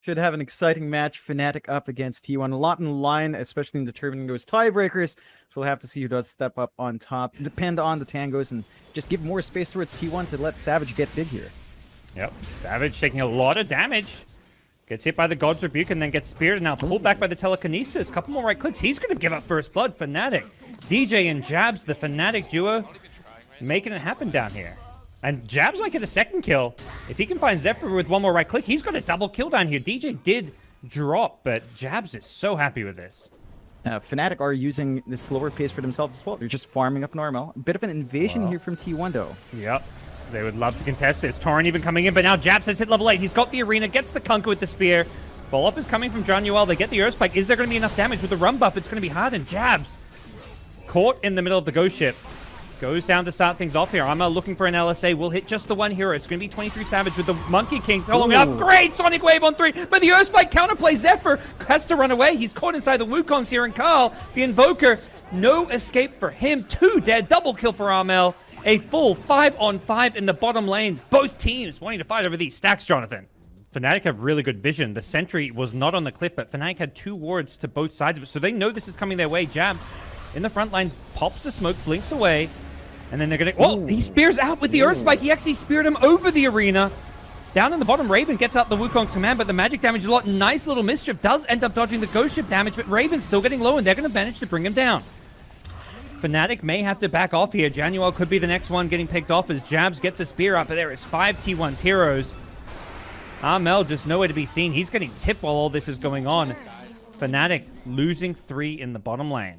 Should have an exciting match. FNATIC up against T1. A lot in line, especially in determining those tiebreakers. So we'll have to see who does step up on top. Depend on the tangos and just give more space towards T1 to let Savage get big here. Yep, Savage taking a lot of damage. Gets hit by the GoDz Rebuke and then gets speared and now pulled back by the telekinesis. Couple more right clicks. He's going to give up first blood. FNATIC, DJ and Jabs, the FNATIC duo, making it happen down here. And Jabs might get a second kill. If he can find Zephyr with one more right click, he's got a double kill down here. DJ did drop, but Jabs is so happy with this. FNATIC are using the slower pace for themselves as well. They're just farming up normal. A bit of an invasion here from T1 though. Yep. They would love to contest this. Torrent even coming in, but now Jabs has hit level 8. He's got the arena, gets the Kunkka with the spear. Follow-up is coming from Johnxfire. They get the Earth Spike. Is there going to be enough damage with the run buff? It's going to be hard, and Jabs caught in the middle of the ghost ship. Goes down to start things off here. Armel looking for an LSA. Will hit just the one hero. It's going to be 23 Savage with the Monkey King following up. Great Sonic Wave on 3, but the Earth Spike counterplay. Zephyr has to run away. He's caught inside the Wukongs here, and Carl, the Invoker, no escape for him. 2 dead. Double kill for Armel. A full 5-on-5 in the bottom lane. Both teams wanting to fight over these stacks, Jonathan. FNATIC have really good vision. The sentry was not on the clip, but FNATIC had 2 wards to both sides of it, so they know this is coming their way. Jabs in the front line, pops the smoke, blinks away. And then they're going to... Oh, he spears out with the Earth Spike. He actually speared him over the arena. Down in the bottom, Raven gets out the Wukong's command, but the magic damage is a lot. Nice little mischief. Does end up dodging the ghost ship damage, but Raven's still getting low, and they're going to manage to bring him down. FNATIC may have to back off here. Johnxfire could be the next one getting picked off as Jabs gets a spear up, but there is 5 T1's heroes. Armel just nowhere to be seen. He's getting tipped while all this is going on. FNATIC losing 3 in the bottom lane.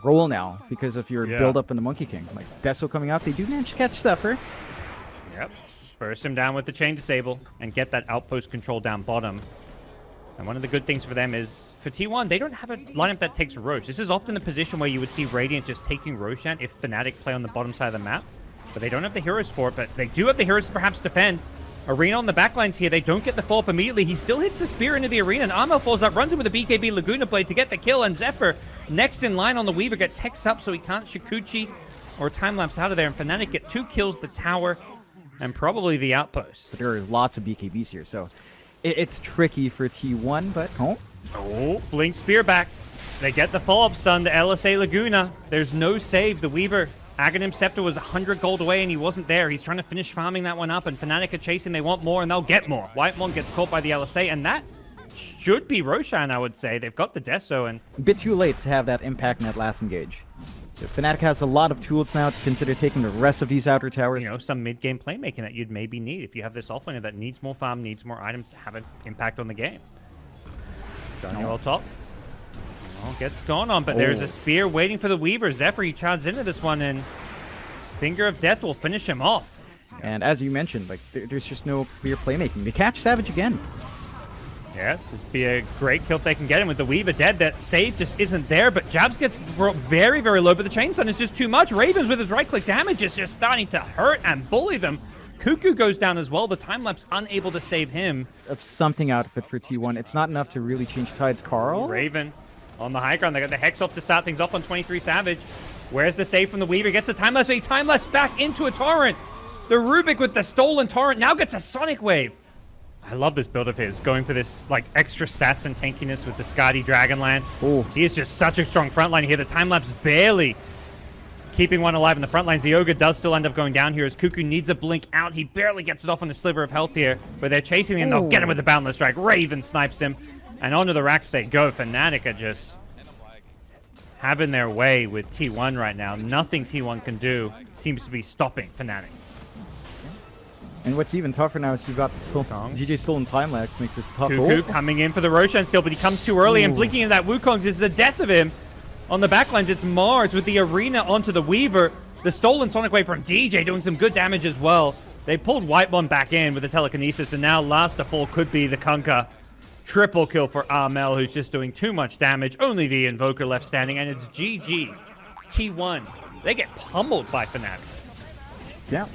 Roll now because of your build up in the Monkey King. Like Deso coming out, they do manage to catch Zephyr. Yep. Burst him down with the chain disable and get that outpost control down bottom. And one of the good things for them is, for T1, they don't have a lineup that takes Rosh. This is often the position where you would see Radiant just taking Roshan if FNATIC play on the bottom side of the map. But they don't have the heroes for it, but they do have the heroes to perhaps defend. Arena on the backlines here, they don't get the follow-up immediately. He still hits the spear into the arena, and Armel falls out, runs in with a BKB Laguna Blade to get the kill, and Zephyr, next in line on the Weaver, gets hexed up so he can't Shikuchi or time-lapse out of there, and FNATIC get 2 kills, the tower, and probably the outpost. But there are lots of BKBs here, so it's tricky for T1, but... Oh, Blink Spear back. They get the follow-up stun, the LSA Laguna. There's no save. The Weaver, Aghanim Scepter was 100 gold away, and he wasn't there. He's trying to finish farming that one up, and FNATIC are chasing. They want more, and they'll get more. Whitemon gets caught by the LSA, and that should be Roshan, I would say. They've got the Deso, and... A bit too late to have that impact in that last engage. So FNATIC has a lot of tools now to consider taking the rest of these outer towers. You know, some mid-game playmaking that you'd maybe need. If you have this offlaner that needs more farm, needs more item to have an impact on the game. Johnxfire top. Oh, gets gone on, but there's a spear waiting for the Weaver. Zephyr, he charges into this one, and Finger of Death will finish him off. And as you mentioned, like there's just no clear playmaking. They catch Savage again. Yeah, this would be a great kill if they can get him with the Weaver dead. That save just isn't there, but Jabs gets brought very, very low, but the Chain Stun is just too much. Ravens with his right-click damage is just starting to hurt and bully them. Cuckoo goes down as well. The time-lapse unable to save him. Of something out of it for T1. It's not enough to really change tides. Carl? Raven on the high ground. They got the Hex off to start things off on 23 Savage. Where's the save from the Weaver? Gets the time-lapse, but he time-lapse back into a Torrent. The Rubik with the stolen Torrent now gets a Sonic Wave. I love this build of his, going for this like extra stats and tankiness with the Skadi Dragonlance. He is just such a strong front line here. The time-lapse barely keeping one alive in the front lines. The Ogre does still end up going down here as Cuckoo needs a blink out. He barely gets it off on a sliver of health here, but they're chasing him. They'll get him with the Boundless Strike. Raven snipes him, and onto the racks they go. FNATIC are just having their way with T1 right now. Nothing T1 can do seems to be stopping FNATIC. And what's even tougher now is you've got the DJ stolen time-lapse, makes this tough. Cuckoo coming in for the Roshan steal, but he comes too early and blinking into that Wukong is the death of him. On the backlines, it's Mars with the arena onto the Weaver. The stolen Sonic Wave from DJ doing some good damage as well. They pulled Whitemon back in with the telekinesis, and now last of all could be the Kunkka. Triple kill for Armel, who's just doing too much damage. Only the Invoker left standing, and it's GG. T1. They get pummeled by FNATIC. Yeah.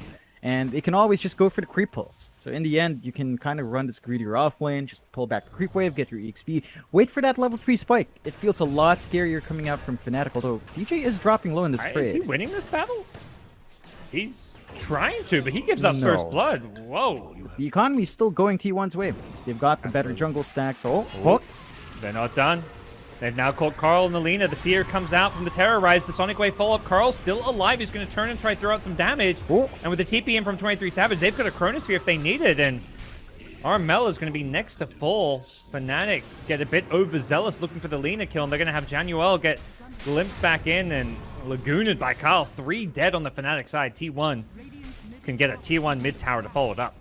And they can always just go for the creep pulls. So in the end, you can kind of run this greedier off lane, just pull back the creep wave, get your EXP, wait for that level 3 spike. It feels a lot scarier coming out from FNATIC, although DJ is dropping low in this trade. Is he winning this battle? He's trying to, but he gives up first blood. Whoa. The economy's still going T1's way. They've got the better jungle stacks. Oh, hook. They're not done. They've now caught Carl and Alina. The fear comes out from the Terrorize. The Sonic Wave follow-up. Carl still alive. He's going to turn and try to throw out some damage. Oh. And with the TP in from 23 Savage, they've got a Chronosphere if they need it. And Armel is going to be next to full. FNATIC get a bit overzealous looking for the Lina kill. And they're going to have Januel get glimpsed back in and Lagooned by Carl. 3 dead on the FNATIC side. T1 can get a T1 mid tower to follow it up.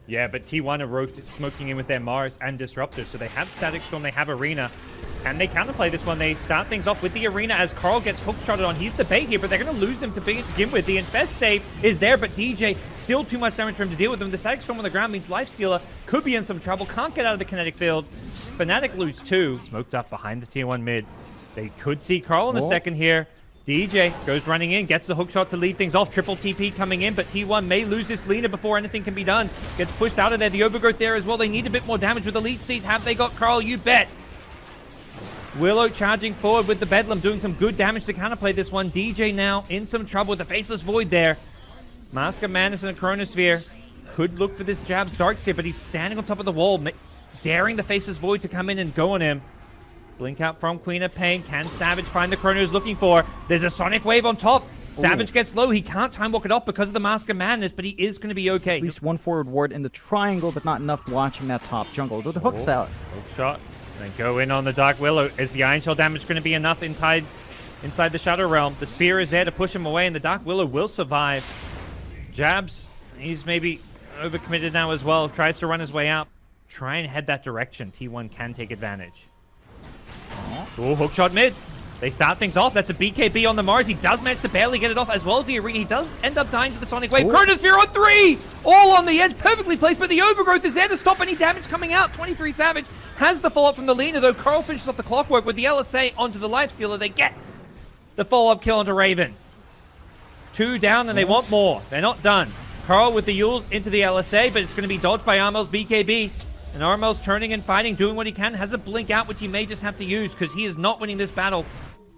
Yeah, but T1 are smoking in with their Mars and Disruptors. So they have Static Storm, they have Arena. And they counterplay this one. They start things off with the Arena as Carl gets hook-shotted on. He's the bait here, but they're going to lose him to begin with. The Infest save is there, but DJ, still too much damage for him to deal with him. The Static Storm on the ground means Lifestealer could be in some trouble. Can't get out of the kinetic field. FNATIC lose 2. Smoked up behind the Tier 1 mid. They could see Carl in a second here. DJ goes running in, gets the hook shot to lead things off. Triple TP coming in, but T1 may lose this Lina before anything can be done. Gets pushed out of there. The Overgrowth there as well. They need a bit more damage with the Leech Seed. Have they got Carl? You bet. Willow charging forward with the Bedlam, doing some good damage to counterplay this one. DJ now in some trouble with the Faceless Void there. Mask of Madness and a Chronosphere. Could look for this Jab's Darks here, but he's standing on top of the wall, daring the Faceless Void to come in and go on him. Blink out from Queen of Pain. Can Savage find the Chrono he's looking for? There's a Sonic Wave on top. Savage gets low. He can't time walk it off because of the Mask of Madness, but he is going to be okay. At least one forward ward in the triangle, but not enough watching that top jungle. The hook's out. Hook shot. Then go in on the Dark Willow. Is the Iron Shell damage going to be enough inside the Shadow Realm? The Spear is there to push him away, and the Dark Willow will survive. Jabs, he's maybe overcommitted now as well. Tries to run his way out. Try and head that direction. T1 can take advantage. Oh, hookshot mid. They start things off. That's a BKB on the Mars. He does manage to barely get it off, as well as the Arena. He does end up dying to the Sonic Wave. Chronosphere on 3! All on the edge, perfectly placed, but the Overgrowth is there to stop any damage coming out. 23 Savage has the follow-up from the Lina, though. Carl finishes off the clockwork with the LSA onto the Lifestealer. They get the follow-up kill onto Raven. 2 down, and they want more. They're not done. Carl with the Yules into the LSA, but it's going to be dodged by Armel's BKB. And Armel's turning and fighting, doing what he can. Has a blink out, which he may just have to use, because he is not winning this battle.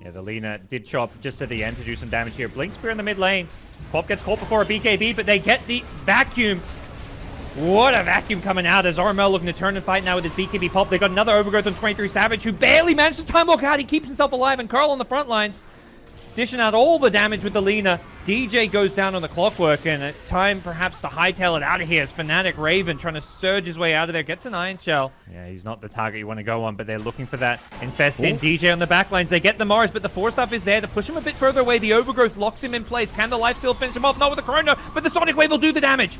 Yeah, the Lina did show up just at the end to do some damage here. Blink Spear in the mid lane. Pop gets caught before a BKB, but they get the vacuum. What a vacuum coming out as Armel looking to turn and fight now with his BKB Pop. They got another Overgrowth on 23 Savage, who barely managed to time walk out. He keeps himself alive, and Carl on the front lines, dishing out all the damage with the Lina. DJ goes down on the clockwork, and at time perhaps to hightail it out of here. It's FNATIC Raven trying to surge his way out of there. Gets an Iron Shell. Yeah, he's not the target you want to go on, but they're looking for that Infest in. DJ on the backlines. They get the Mars, but the Force Up is there to push him a bit further away. The Overgrowth locks him in place. Can the Lifesteal finish him off? Not with the Chrono, but the Sonic Wave will do the damage.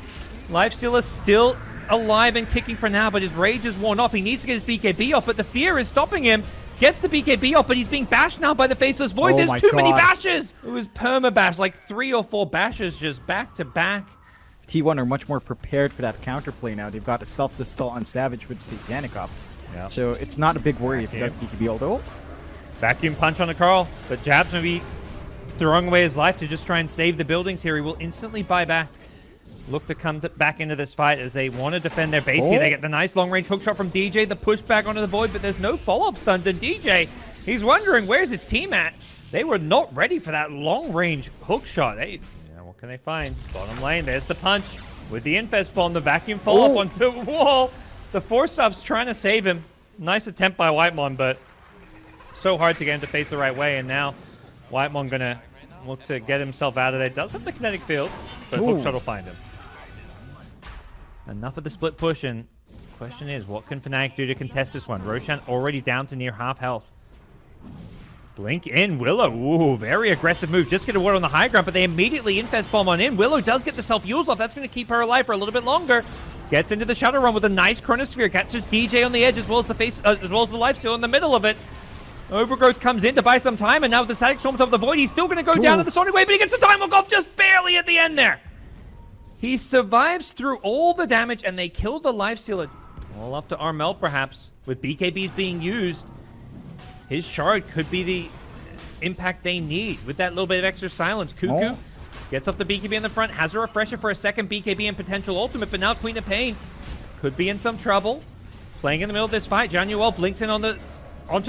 Lifestealer still alive and kicking for now, but his rage is worn off. He needs to get his BKB off, but the fear is stopping him. Gets the BKB off, but he's being bashed now by the Faceless Void. There's too many bashes. It was perma-bash, like 3 or 4 bashes just back to back. T1 are much more prepared for that counterplay now. They've got a self-dispel on Savage with Satanic up. Yep. So it's not a big worry if he does BKB, although. Vacuum punch on the Carl, but Jab's going to be throwing away his life to just try and save the buildings here. He will instantly buy back. Look to come back into this fight as they want to defend their base here. They get the nice long-range hookshot from DJ, the pushback onto the Void, but there's no follow-up stuns. And DJ, he's wondering, where's his team at? They were not ready for that long-range hookshot. Yeah, what can they find? Bottom lane, there's the punch with the Infest Bomb, the vacuum follow-up onto the wall. The Force Up's trying to save him. Nice attempt by Whitemon, but so hard to get him to face the right way. And now Whitemon going to look to get himself out of there. Does have the kinetic field, but hookshot will find him. Enough of the split push, and question is, what can FNATIC do to contest this one? Roshan already down to near half health. Blink in, Willow. Ooh, very aggressive move. Just get a ward on the high ground, but they immediately Infest Bomb on in. Willow does get the self-use off. That's going to keep her alive for a little bit longer. Gets into the Shadow Run with a nice Chronosphere. Catches DJ on the edge as well as the Lifesteal in the middle of it. Overgrowth comes in to buy some time, and now with the Static Storm on top of the Void, he's still going to go down to the Sonic Wave, but he gets the time walk off just barely at the end there. He survives through all the damage, and they killed the Lifestealer. All up to Armel, perhaps, with BKBs being used. His shard could be the impact they need with that little bit of extra silence. Cuckoo gets off the BKB in the front, has a refresher for a second BKB and potential ultimate, but now Queen of Pain could be in some trouble. Playing in the middle of this fight, Januel blinks in onto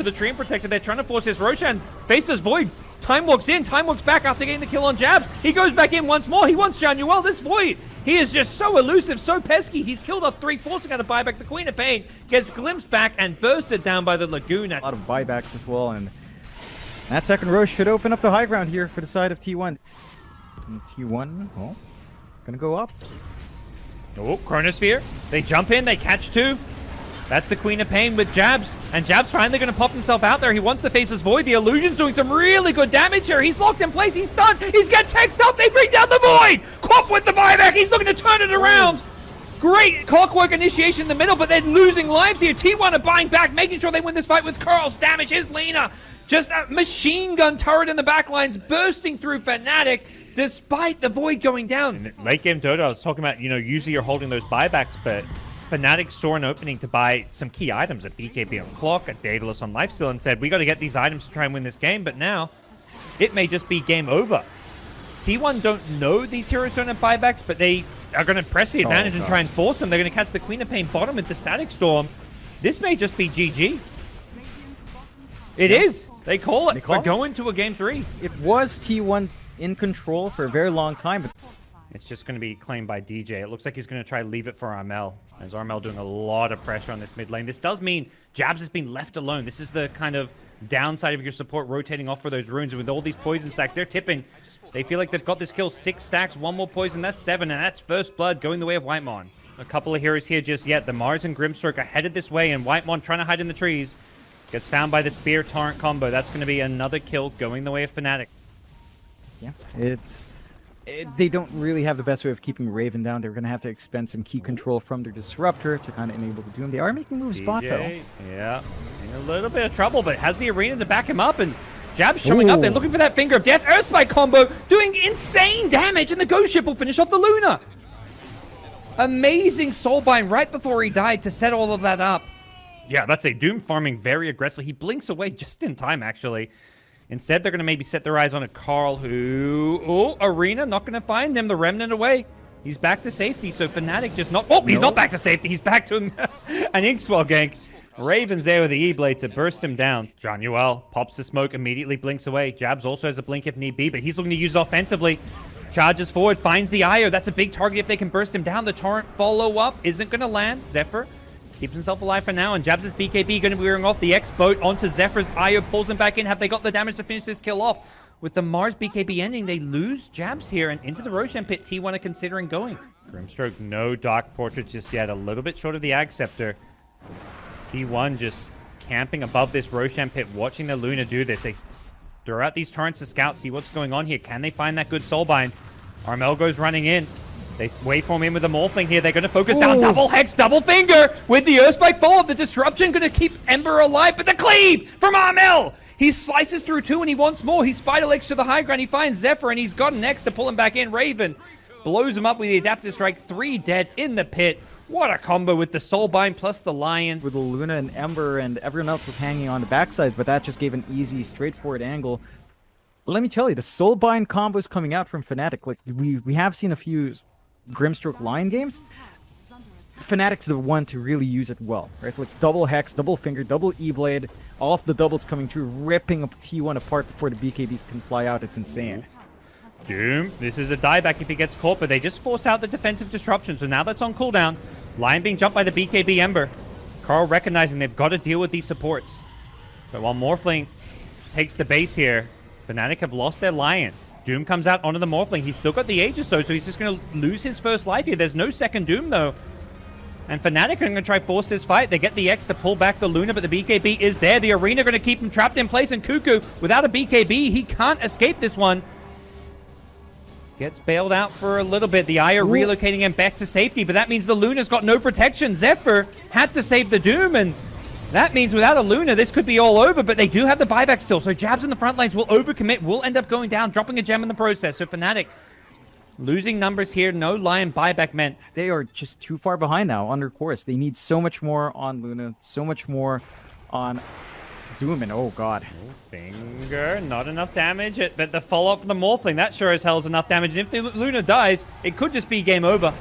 the Treant Protector. They're trying to force this. Roshan faces Void. Time walks in, Time walks back after getting the kill on Jabs. He goes back in once more. He wants Januel. This Void, he is just so elusive, so pesky. He's killed off 3, forcing out to buy back the Queen of Pain. Gets glimpsed back and bursted down by the Laguna. A lot of buybacks as well, and that second row should open up the high ground here for the side of T1. And T1, oh, gonna go up. Oh, Chronosphere. They jump in, they catch 2. That's the Queen of Pain with Jabs. And Jabs finally going to pop himself out there. He wants to face his Void. The Illusion's doing some really good damage here. He's locked in place. He's done. He's got text up. They bring down the Void. Quap with the buyback. He's looking to turn it around. Great clockwork initiation in the middle, but they're losing lives here. T1 are buying back, making sure they win this fight with Curls. Damage is Lena. Just a machine gun turret in the backlines bursting through FNATIC despite the Void going down. In late game DotA, I was talking about, usually you're holding those buybacks, but FNATIC saw an opening to buy some key items, a BKB on Clock, a Daedalus on Lifesteal, and said, we got to get these items to try and win this game, but now it may just be game over. T1 don't know these heroes don't have buybacks, but they are going to press the advantage and try and force them. They're going to catch the Queen of Pain bottom with the Static Storm. This may just be GG. It is. They call it. We're going to a game 3. It was T1 in control for a very long time, but it's just going to be claimed by DJ. It looks like he's going to try to leave it for Armel, as Armel doing a lot of pressure on this mid lane. This does mean Jabs has been left alone. This is the kind of downside of your support rotating off for those runes. And with all these poison stacks, they're tipping. They feel like they've got this kill. 6 stacks, 1 more poison. That's 7, and that's first blood going the way of Whitemon. A couple of heroes here just yet. The Mars and Grimstroke are headed this way, and Whitemon trying to hide in the trees. Gets found by the Spear Torrent combo. That's going to be another kill going the way of FNATIC. Yeah, they don't really have the best way of keeping Raven down. They're going to have to expend some key control from their Disruptor to kind of enable the Doom. They are making moves spot, though. Yeah, in a little bit of trouble, but has the arena to back him up, and Jab's showing up. They're looking for that Finger of Death. Earthspike combo doing insane damage, and the Ghost Ship will finish off the Luna. Amazing Soulbind right before he died to set all of that up. Yeah, that's a Doom farming very aggressively. He blinks away just in time, actually. Instead, they're going to maybe set their eyes on a Carl who... Oh, Arena, not going to find him. The Remnant away. He's back to safety, so FNATIC just not... Oh, he's not back to safety. He's back to an Inkswell gank. Raven's there with the E-Blade to burst him down. Januel pops the smoke, immediately blinks away. Jabs also has a blink if need be, but he's looking to use it offensively. Charges forward, finds the Io. That's a big target if they can burst him down. The Torrent follow-up isn't going to land. Zephyr keeps himself alive for now, and Jabs' BKB going to be wearing off the X-Boat onto Zephyr's Io, pulls him back in. Have they got the damage to finish this kill off? With the Mars BKB ending, they lose Jabs here, and into the Roshan pit, T1 are considering going. Grimstroke, no Dark Portrait just yet, a little bit short of the Ag Scepter. T1 just camping above this Roshan pit, watching the Luna do this. They throw out these torrents to scout, see what's going on here. Can they find that good Soulbind? Armel goes running in. They waveform in with the Morphling here. They're going to focus down. Double Hex, double Finger with the Earthspike follow-up. The Disruption going to keep Ember alive, but the Cleave from Armel! He slices through 2 and he wants more. He Spider Legs to the high ground. He finds Zephyr and he's got an X to pull him back in. Raven blows him up with the Adaptive Strike. 3 dead in the pit. What a combo with the Soulbind plus the Lion. With the Luna and Ember, and everyone else was hanging on the backside, but that just gave an easy, straightforward angle. Let me tell you, the Soulbind combos coming out from FNATIC, like we have seen a few Grimstroke Lion games. FNATIC's the one to really use it well, right? Like double Hex, double Finger, double E-Blade, all of the doubles coming through, ripping up T1 apart before the BKBs can fly out. It's insane. Doom, this is a dieback if he gets caught, but they just force out the defensive disruption, so now that's on cooldown. Lion being jumped by the BKB Ember. Carl recognizing they've got to deal with these supports. But while Morphling takes the base here, FNATIC have lost their Lion. Doom comes out onto the Morphling. He's still got the Aegis though, so he's just going to lose his first life here. There's no second Doom though. And FNATIC are going to try force this fight. They get the X to pull back the Luna, but the BKB is there. The Arena going to keep him trapped in place, and Cuckoo, without a BKB, he can't escape this one. Gets bailed out for a little bit. The Aya relocating him back to safety, but that means the Luna's got no protection. Zephyr had to save the Doom, and that means without a Luna, this could be all over, but they do have the buyback still, so Jabs in the front lanes will overcommit, will end up going down, dropping a gem in the process. So FNATIC losing numbers here. No Lion buyback meant. They are just too far behind now under course. They need so much more on Luna, so much more on Doom, and oh god. Finger, not enough damage, but the follow-up from the Morphling, that sure as hell is enough damage, and if the Luna dies, it could just be game over.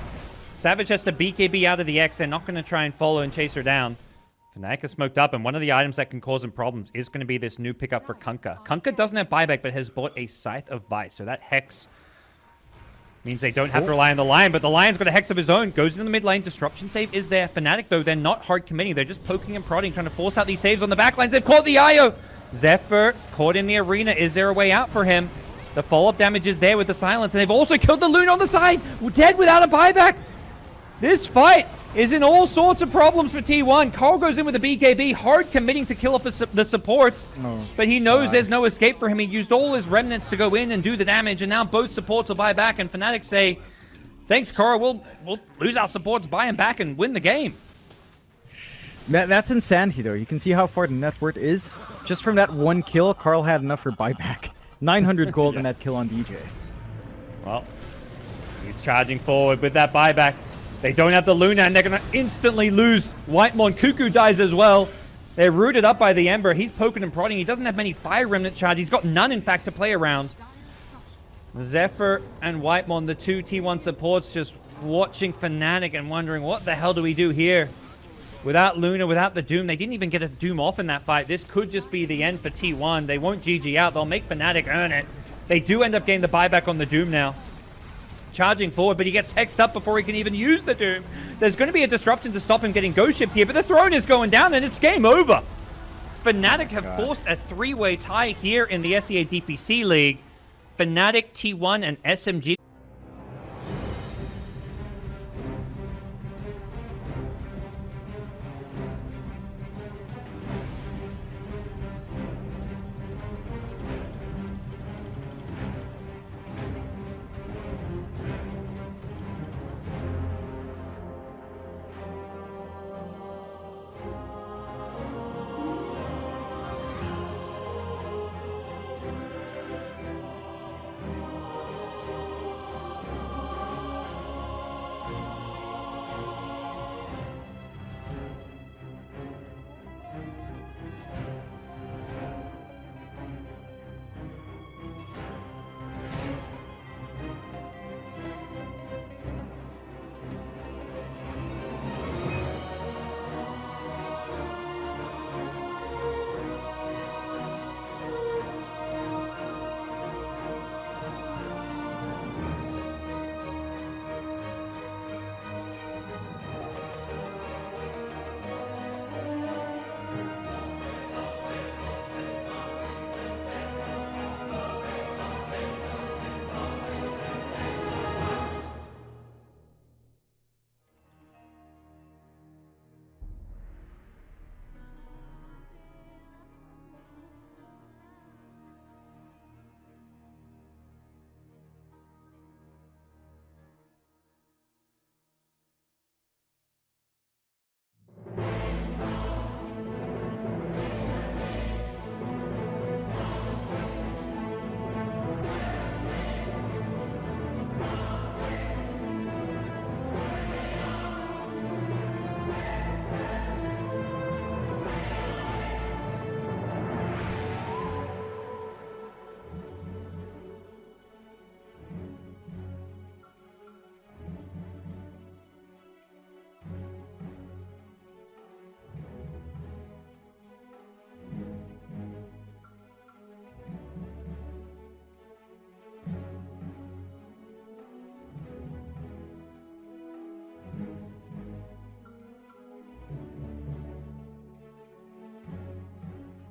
Savage has to BKB out of the X, they're not going to try and follow and chase her down. FNATIC is smoked up, and one of the items that can cause him problems is going to be this new pickup for Kunkka. Kunkka doesn't have buyback, but has bought a Scythe of Vice, so that Hex means they don't have to rely on the Lion, but the Lion's got a Hex of his own, goes into the mid lane, Disruption save is there. FNATIC, though, they're not hard committing, they're just poking and prodding, trying to force out these saves on the backlines. They've caught the IO! Zephyr caught in the arena, is there a way out for him? The follow-up damage is there with the silence, and they've also killed the Loon on the side, dead without a buyback! This fight is in all sorts of problems for T1. Carl goes in with a BKB, hard committing to kill off the supports, but he knows there's no escape for him. He used all his remnants to go in and do the damage, and now both supports will buy back, and FNATIC say, thanks, Carl, we'll lose our supports, buy him back, and win the game. That's insanity, though. You can see how far the net worth is. Just from that one kill, Carl had enough for buyback. 900 gold in that kill on DJ. Well, he's charging forward with that buyback. They don't have the Luna, and they're going to instantly lose. Whitemon Cuckoo dies as well. They're rooted up by the Ember. He's poking and prodding. He doesn't have many Fire Remnant charge. He's got none, in fact, to play around. Zephyr and Whitemon, the two T1 supports, just watching FNATIC and wondering, what the hell do we do here? Without Luna, without the Doom, they didn't even get a Doom off in that fight. This could just be the end for T1. They won't GG out. They'll make FNATIC earn it. They do end up getting the buyback on the Doom now. Charging forward, but he gets hexed up before he can even use the Doom. There's going to be a disruption to stop him getting Ghost Shift here, but the throne is going down, and it's game over. FNATIC have forced a three-way tie here in the SEA DPC League. FNATIC, T1, and SMG